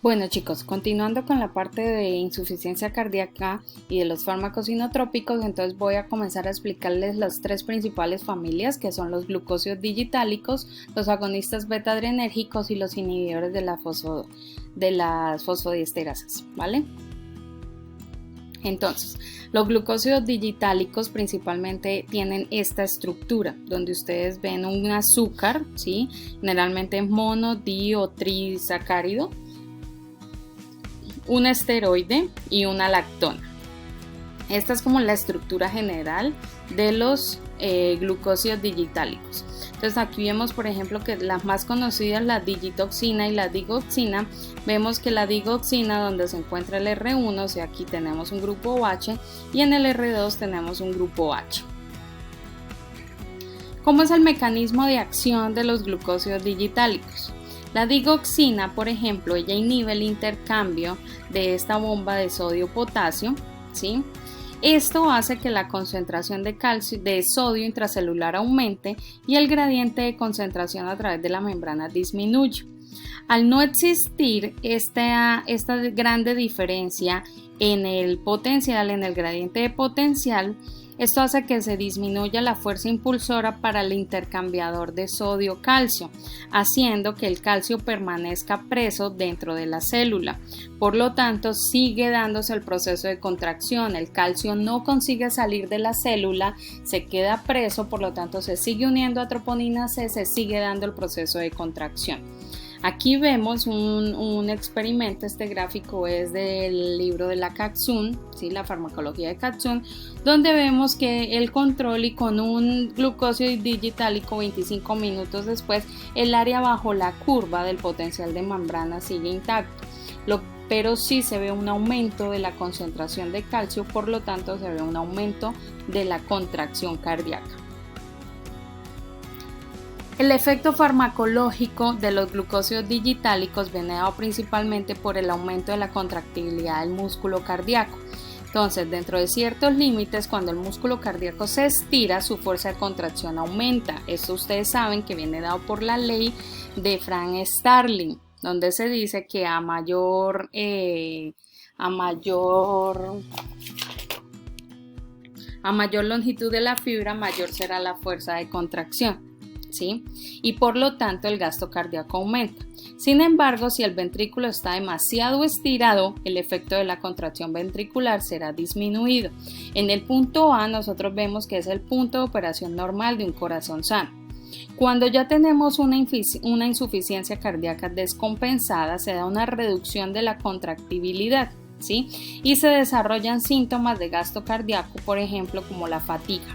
Bueno chicos, continuando con la parte de insuficiencia cardíaca y de los fármacos inotrópicos, entonces voy a comenzar a explicarles las tres principales familias que son los glucósidos digitálicos, los agonistas beta-adrenérgicos y los inhibidores de las fosfodiesterasas, ¿vale? Entonces, los glucósidos digitálicos principalmente tienen esta estructura, donde ustedes ven un azúcar, ¿sí? Generalmente mono, di o trisacárido, un esteroide y una lactona. Esta es como la estructura general de los glucósidos digitálicos. Entonces aquí vemos por ejemplo que las más conocidas, la digitoxina y la digoxina. Vemos que la digoxina, donde se encuentra el R1, o sea, aquí tenemos un grupo OH y en el R2 tenemos un grupo H. ¿Cómo es el mecanismo de acción de los glucósidos digitálicos? La digoxina, por ejemplo, ella inhibe el intercambio de esta bomba de sodio-potasio, ¿sí? Esto hace que la concentración de sodio intracelular aumente y el gradiente de concentración a través de la membrana disminuye. Al no existir esta grande diferencia en el potencial, en el gradiente de potencial, esto hace que se disminuya la fuerza impulsora para el intercambiador de sodio-calcio, haciendo que el calcio permanezca preso dentro de la célula. Por lo tanto, sigue dándose el proceso de contracción. El calcio no consigue salir de la célula, se queda preso, por lo tanto se sigue uniendo a troponina C, se sigue dando el proceso de contracción. Aquí vemos un experimento, este gráfico es del libro de la Kac-Sun, ¿sí? La farmacología de Kac-Sun, donde vemos que el control y con un glucósido digitálico 25 minutos después, el área bajo la curva del potencial de membrana sigue intacto, pero sí se ve un aumento de la concentración de calcio, por lo tanto se ve un aumento de la contracción cardíaca. El efecto farmacológico de los glucósidos digitálicos viene dado principalmente por el aumento de la contractibilidad del músculo cardíaco. Entonces, dentro de ciertos límites, cuando el músculo cardíaco se estira, su fuerza de contracción aumenta. Esto ustedes saben que viene dado por la ley de Frank Starling, donde se dice que a mayor longitud de la fibra, mayor será la fuerza de contracción. ¿Sí? Y por lo tanto el gasto cardíaco aumenta. Sin embargo, si el ventrículo está demasiado estirado, el efecto de la contracción ventricular será disminuido. En el punto A nosotros vemos que es el punto de operación normal de un corazón sano. Cuando ya tenemos una insuficiencia cardíaca descompensada, se da una reducción de la contractibilidad, ¿sí? Y se desarrollan síntomas de gasto cardíaco, por ejemplo, como la fatiga.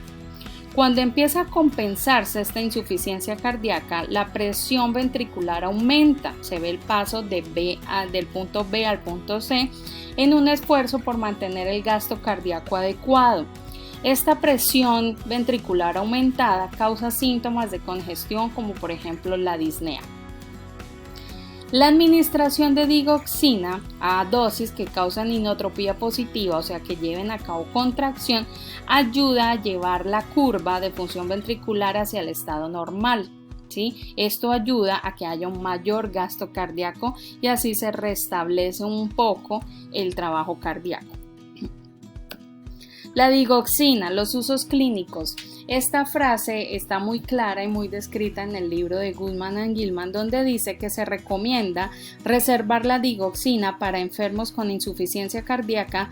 Cuando empieza a compensarse esta insuficiencia cardíaca, la presión ventricular aumenta, se ve el paso del punto B al punto C en un esfuerzo por mantener el gasto cardíaco adecuado. Esta presión ventricular aumentada causa síntomas de congestión como por ejemplo la disnea. La administración de digoxina a dosis que causan inotropía positiva, o sea que lleven a cabo contracción, ayuda a llevar la curva de función ventricular hacia el estado normal, ¿sí? Esto ayuda a que haya un mayor gasto cardíaco y así se restablece un poco el trabajo cardíaco. La digoxina, los usos clínicos. Esta frase está muy clara y muy descrita en el libro de Goodman and Gilman, donde dice que se recomienda reservar la digoxina para enfermos con insuficiencia cardíaca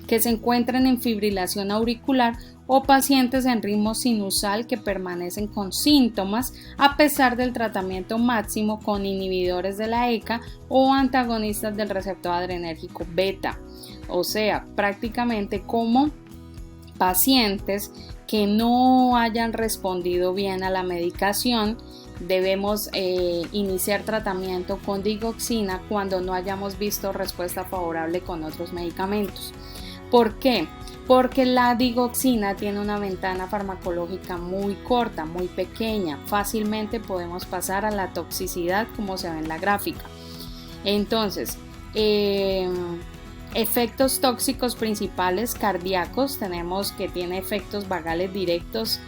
que se encuentran en fibrilación auricular o pacientes en ritmo sinusal que permanecen con síntomas a pesar del tratamiento máximo con inhibidores de la ECA o antagonistas del receptor adrenérgico beta. O sea, prácticamente como pacientes que no hayan respondido bien a la medicación, debemos iniciar tratamiento con digoxina cuando no hayamos visto respuesta favorable con otros medicamentos. ¿Por qué? Porque la digoxina tiene una ventana farmacológica muy corta, muy pequeña. Fácilmente podemos pasar a la toxicidad como se ve en la gráfica. Entonces, efectos tóxicos principales cardíacos, tenemos que tiene efectos vagales directos,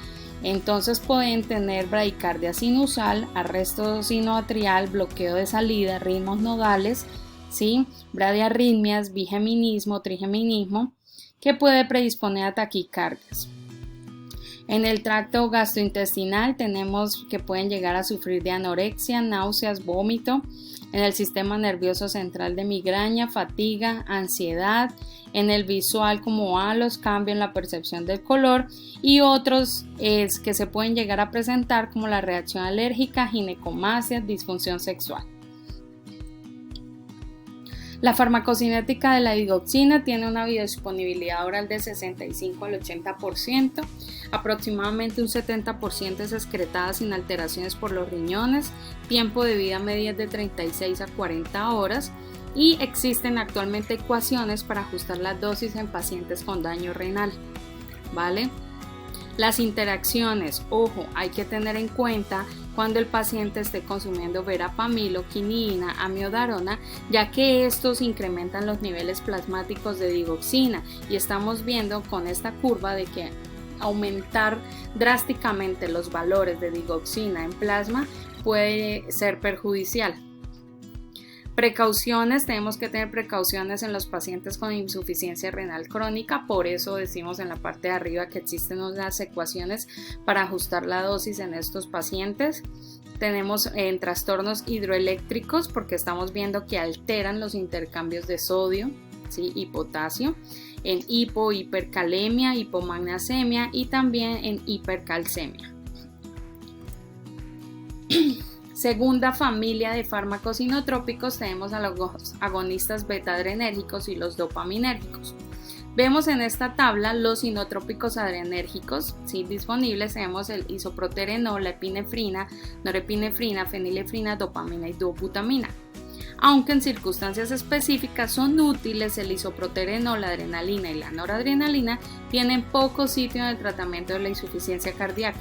entonces pueden tener bradicardia sinusal, arresto sinoatrial, bloqueo de salida, ritmos nodales, ¿sí? Bradiarritmias, bigeminismo, trigeminismo, que puede predisponer a taquicardias. En el tracto gastrointestinal tenemos que pueden llegar a sufrir de anorexia, náuseas, vómito. En el sistema nervioso central de migraña, fatiga, ansiedad. En el visual como halos, cambio en la percepción del color, y otros que se pueden llegar a presentar como la reacción alérgica, ginecomastia, disfunción sexual. La farmacocinética de la digoxina tiene una biodisponibilidad oral de 65 al 80%, aproximadamente un 70% es excretada sin alteraciones por los riñones, tiempo de vida media es de 36 a 40 horas y existen actualmente ecuaciones para ajustar las dosis en pacientes con daño renal, ¿vale? Las interacciones, ojo, hay que tener en cuenta cuando el paciente esté consumiendo verapamilo, quinina, amiodarona, ya que estos incrementan los niveles plasmáticos de digoxina y estamos viendo con esta curva de que aumentar drásticamente los valores de digoxina en plasma puede ser perjudicial. Precauciones, tenemos que tener precauciones en los pacientes con insuficiencia renal crónica, por eso decimos en la parte de arriba que existen unas ecuaciones para ajustar la dosis en estos pacientes. Tenemos en trastornos hidroeléctricos porque estamos viendo que alteran los intercambios de sodio, ¿sí? Y potasio, en hipercalemia, hipomagnesemia y también en hipercalcemia. Segunda familia de fármacos inotrópicos tenemos a los agonistas beta-adrenérgicos y los dopaminérgicos. Vemos en esta tabla los inotrópicos adrenérgicos, ¿sí? Disponibles. Tenemos el isoproterenol, la epinefrina, norepinefrina, fenilefrina, dopamina y dobutamina. Aunque en circunstancias específicas son útiles, el isoproterenol, la adrenalina y la noradrenalina tienen poco sitio en el tratamiento de la insuficiencia cardíaca.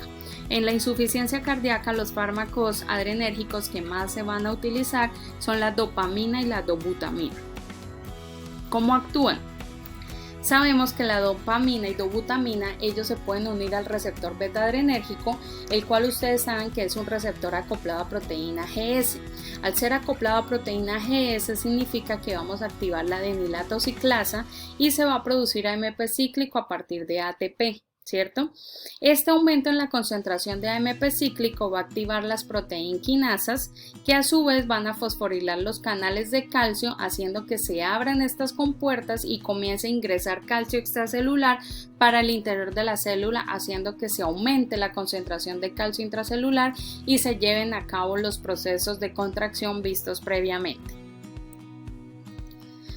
En la insuficiencia cardíaca, los fármacos adrenérgicos que más se van a utilizar son la dopamina y la dobutamina. ¿Cómo actúan? Sabemos que la dopamina y dobutamina, ellos se pueden unir al receptor beta-adrenérgico, el cual ustedes saben que es un receptor acoplado a proteína GS. Al ser acoplado a proteína GS significa que vamos a activar la adenilato ciclasa y se va a producir AMP cíclico a partir de ATP, ¿cierto? Este aumento en la concentración de AMP cíclico va a activar las proteinquinasas, que a su vez van a fosforilar los canales de calcio, haciendo que se abran estas compuertas y comience a ingresar calcio extracelular para el interior de la célula, haciendo que se aumente la concentración de calcio intracelular y se lleven a cabo los procesos de contracción vistos previamente.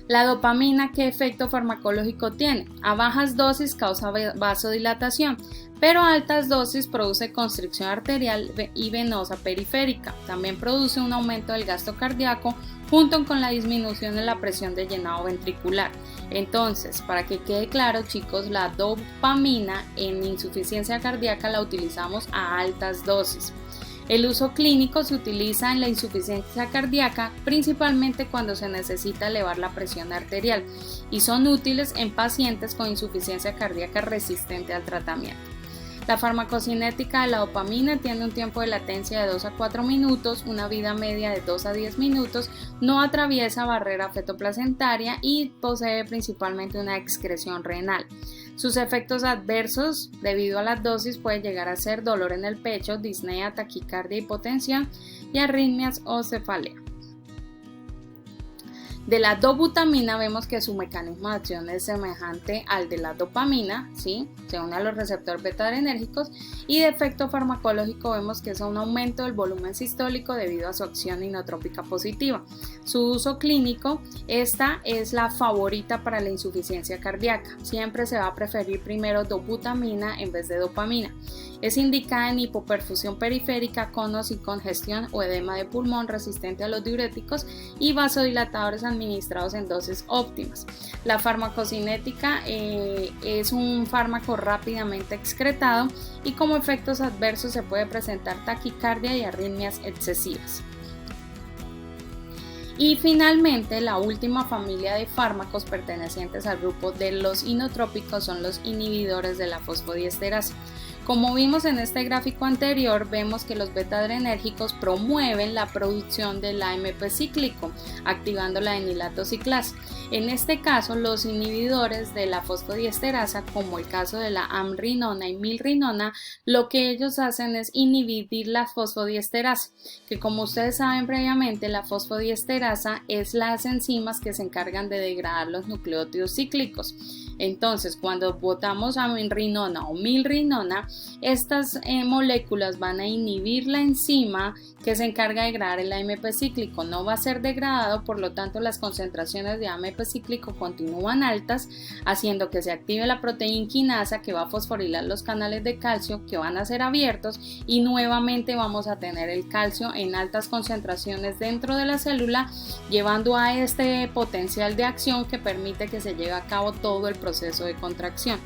La dopamina, ¿qué efecto farmacológico tiene? A bajas dosis causa vasodilatación, pero a altas dosis produce constricción arterial y venosa periférica. También produce un aumento del gasto cardíaco junto con la disminución de la presión de llenado ventricular. Entonces, para que quede claro, chicos, la dopamina en insuficiencia cardíaca la utilizamos a altas dosis. El uso clínico se utiliza en la insuficiencia cardíaca principalmente cuando se necesita elevar la presión arterial y son útiles en pacientes con insuficiencia cardíaca resistente al tratamiento. La farmacocinética de la dopamina tiene un tiempo de latencia de 2 a 4 minutos, una vida media de 2 a 10 minutos, no atraviesa barrera fetoplacentaria y posee principalmente una excreción renal. Sus efectos adversos debido a las dosis pueden llegar a ser dolor en el pecho, disnea, taquicardia, hipotensión y arritmias o cefalea. De la dobutamina vemos que su mecanismo de acción es semejante al de la dopamina, ¿sí? Se une a los receptores beta-adrenérgicos y de efecto farmacológico vemos que es un aumento del volumen sistólico debido a su acción inotrópica positiva. Su uso clínico, esta es la favorita para la insuficiencia cardíaca. Siempre se va a preferir primero dobutamina en vez de dopamina. Es indicada en hipoperfusión periférica, conos y congestión o edema de pulmón resistente a los diuréticos y vasodilatadores administrados en dosis óptimas. La farmacocinética es un fármaco rápidamente excretado y como efectos adversos se puede presentar taquicardia y arritmias excesivas. Y finalmente, la última familia de fármacos pertenecientes al grupo de los inotrópicos son los inhibidores de la fosfodiesterasa. Como vimos en este gráfico anterior, vemos que los beta-adrenérgicos promueven la producción del AMP cíclico, activando la enilato ciclasa. En este caso, los inhibidores de la fosfodiesterasa, como el caso de la amrinona y milrinona, lo que ellos hacen es inhibir la fosfodiesterasa, que como ustedes saben previamente, la fosfodiesterasa es las enzimas que se encargan de degradar los nucleótidos cíclicos. Entonces, cuando botamos amrinona o milrinona, estas moléculas van a inhibir la enzima que se encarga de degradar el AMP cíclico. No va a ser degradado, por lo tanto las concentraciones de AMP cíclico continúan altas, haciendo que se active la proteína quinasa que va a fosforilar los canales de calcio que van a ser abiertos y nuevamente vamos a tener el calcio en altas concentraciones dentro de la célula, llevando a este potencial de acción que permite que se lleve a cabo todo el proceso de contracción.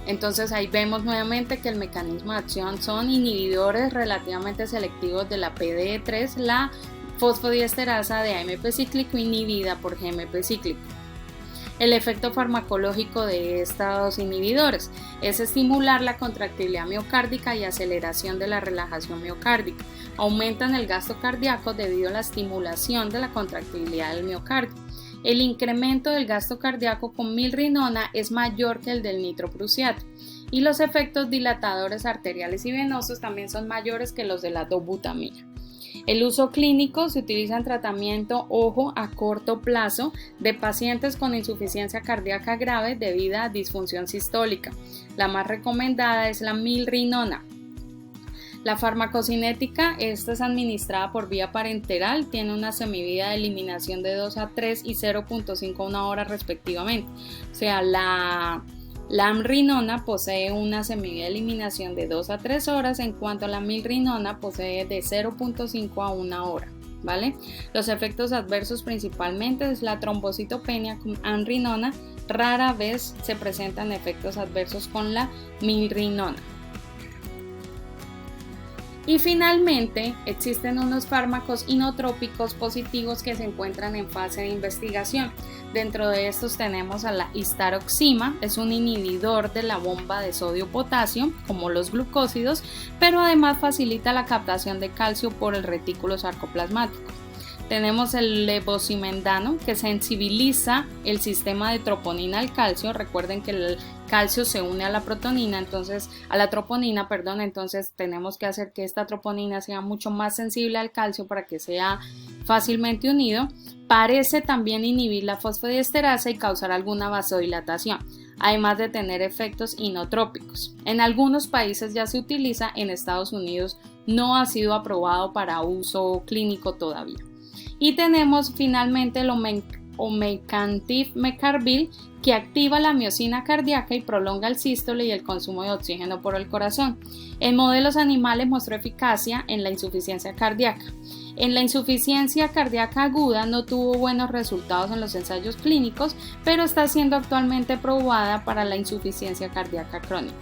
Entonces ahí vemos nuevamente que el mecanismo de acción son inhibidores relativamente selectivos de la PDE3, la fosfodiesterasa de AMP cíclico inhibida por GMP cíclico. El efecto farmacológico de estos inhibidores es estimular la contractilidad miocárdica y aceleración de la relajación miocárdica. Aumentan el gasto cardíaco debido a la estimulación de la contractilidad del miocardio. El incremento del gasto cardíaco con milrinona es mayor que el del nitroprusiato y los efectos dilatadores arteriales y venosos también son mayores que los de la dobutamina. El uso clínico se utiliza en tratamiento, ojo, a corto plazo de pacientes con insuficiencia cardíaca grave debido a disfunción sistólica. La más recomendada es la milrinona. La farmacocinética, esta es administrada por vía parenteral, tiene una semivida de eliminación de 2 a 3 y 0.5 a 1 hora respectivamente. O sea, la amrinona posee una semivida de eliminación de 2 a 3 horas, en cuanto a la milrinona posee de 0.5 a 1 hora. ¿Vale? Los efectos adversos principalmente es la trombocitopenia con amrinona, rara vez se presentan efectos adversos con la milrinona. Y finalmente, existen unos fármacos inotrópicos positivos que se encuentran en fase de investigación. Dentro de estos tenemos a la istaroxima, es un inhibidor de la bomba de sodio-potasio, como los glucósidos, pero además facilita la captación de calcio por el retículo sarcoplasmático. Tenemos el levosimendano, que sensibiliza el sistema de troponina al calcio. Recuerden que el calcio se une a la troponina, entonces tenemos que hacer que esta troponina sea mucho más sensible al calcio para que sea fácilmente unido. Parece también inhibir la fosfodiesterasa y causar alguna vasodilatación, además de tener efectos inotrópicos. En algunos países ya se utiliza, en Estados Unidos no ha sido aprobado para uso clínico todavía. Y tenemos finalmente el omecamtiv mecarbil, que activa la miocina cardíaca y prolonga el sístole y el consumo de oxígeno por el corazón. En modelos animales mostró eficacia en la insuficiencia cardíaca. En la insuficiencia cardíaca aguda no tuvo buenos resultados en los ensayos clínicos, pero está siendo actualmente probada para la insuficiencia cardíaca crónica.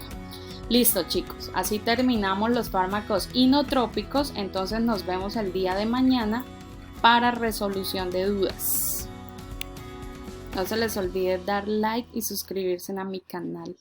Listo, chicos, así terminamos los fármacos inotrópicos, entonces nos vemos el día de mañana para resolución de dudas. No se les olvide dar like y suscribirse a mi canal.